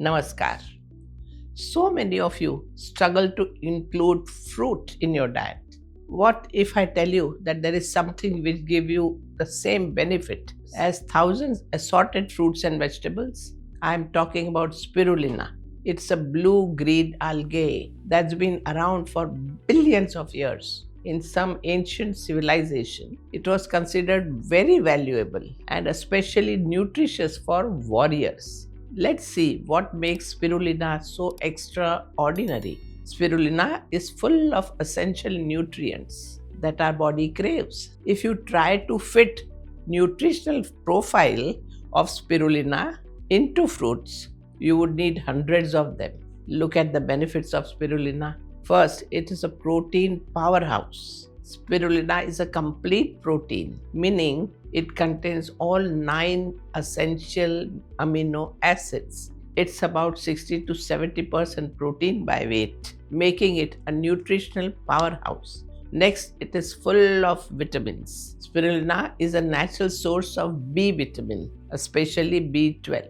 Namaskar. So many of you struggle to include fruit in your diet. What if I tell you that there is something which gives you the same benefit as thousands assorted fruits and vegetables? I am talking about spirulina. It's a blue-green algae that's been around for billions of years. In some ancient civilization, it was considered very valuable and especially nutritious for warriors. Let's see what makes spirulina so extraordinary. Spirulina is full of essential nutrients that our body craves. If you try to fit nutritional profile of spirulina into fruits, you would need hundreds of them. Look at the benefits of spirulina. First, it is a protein powerhouse. Spirulina is a complete protein, meaning it contains all 9 essential amino acids. It's about 60 to 70% protein by weight, making it a nutritional powerhouse. Next, it is full of vitamins. Spirulina is a natural source of B vitamin, especially B12,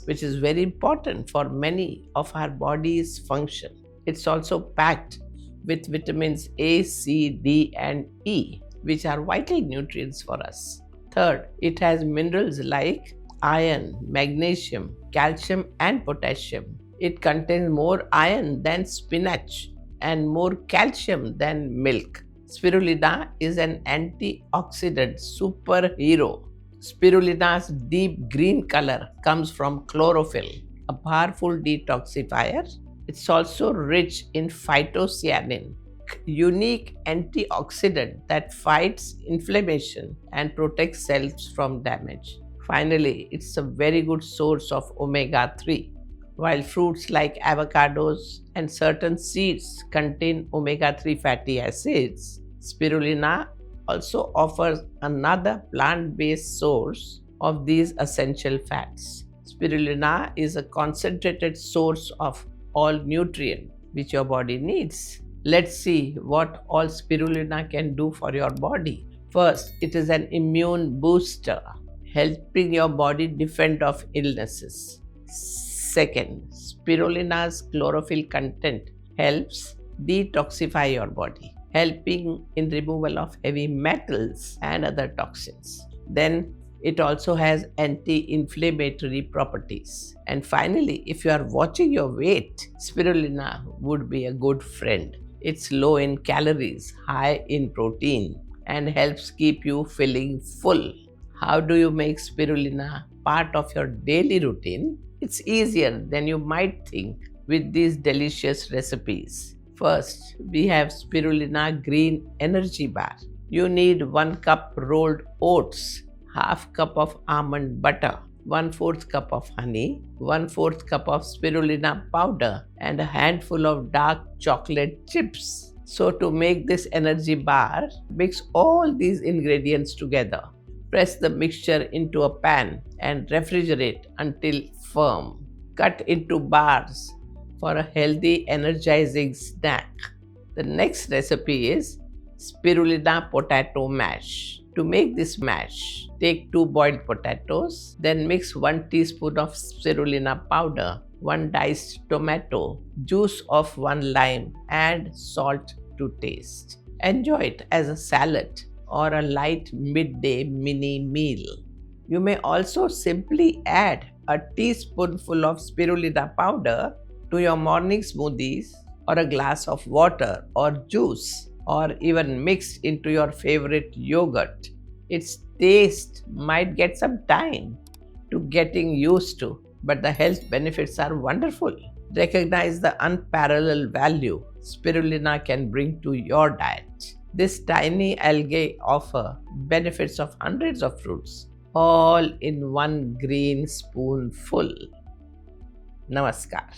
which is very important for many of our body's function. It's also packed with vitamins A, C, D, and E, which are vital nutrients for us. Third, it has minerals like iron, magnesium, calcium, and potassium. It contains more iron than spinach and more calcium than milk. Spirulina is an antioxidant superhero. Spirulina's deep green color comes from chlorophyll, a powerful detoxifier. It's also rich in phytocyanin, unique antioxidant that fights inflammation and protects cells from damage. Finally, it's a very good source of omega-3. While fruits like avocados and certain seeds contain omega-3 fatty acids, spirulina also offers another plant-based source of these essential fats. Spirulina is a concentrated source of all nutrient which your body needs. Let's see what all spirulina can do for your body. First, it is an immune booster, helping your body defend off illnesses. Second, spirulina's chlorophyll content helps detoxify your body, helping in removal of heavy metals and other toxins. Then it also has anti-inflammatory properties. And finally, if you are watching your weight, spirulina would be a good friend. It's low in calories, high in protein, and helps keep you feeling full. How do you make spirulina part of your daily routine? It's easier than you might think with these delicious recipes. First, we have spirulina green energy bar. You need 1 cup rolled oats, half cup of almond butter, 1/4 cup of honey, 1/4 cup of spirulina powder, and a handful of dark chocolate chips. So to make this energy bar, mix all these ingredients together. Press the mixture into a pan and refrigerate until firm. Cut into bars for a healthy, energizing snack. The next recipe is spirulina potato mash. To make this mash, take 2 boiled potatoes, then mix 1 teaspoon of spirulina powder, 1 diced tomato, juice of 1 lime, and salt to taste. Enjoy it as a salad or a light midday mini meal. You may also simply add a teaspoonful of spirulina powder to your morning smoothies or a glass of water or juice, or even mixed into your favorite yogurt. Its taste might get some time to getting used to, but the health benefits are wonderful. Recognize the unparalleled value spirulina can bring to your diet. This tiny algae offers benefits of hundreds of fruits, all in one green spoonful. Namaskar.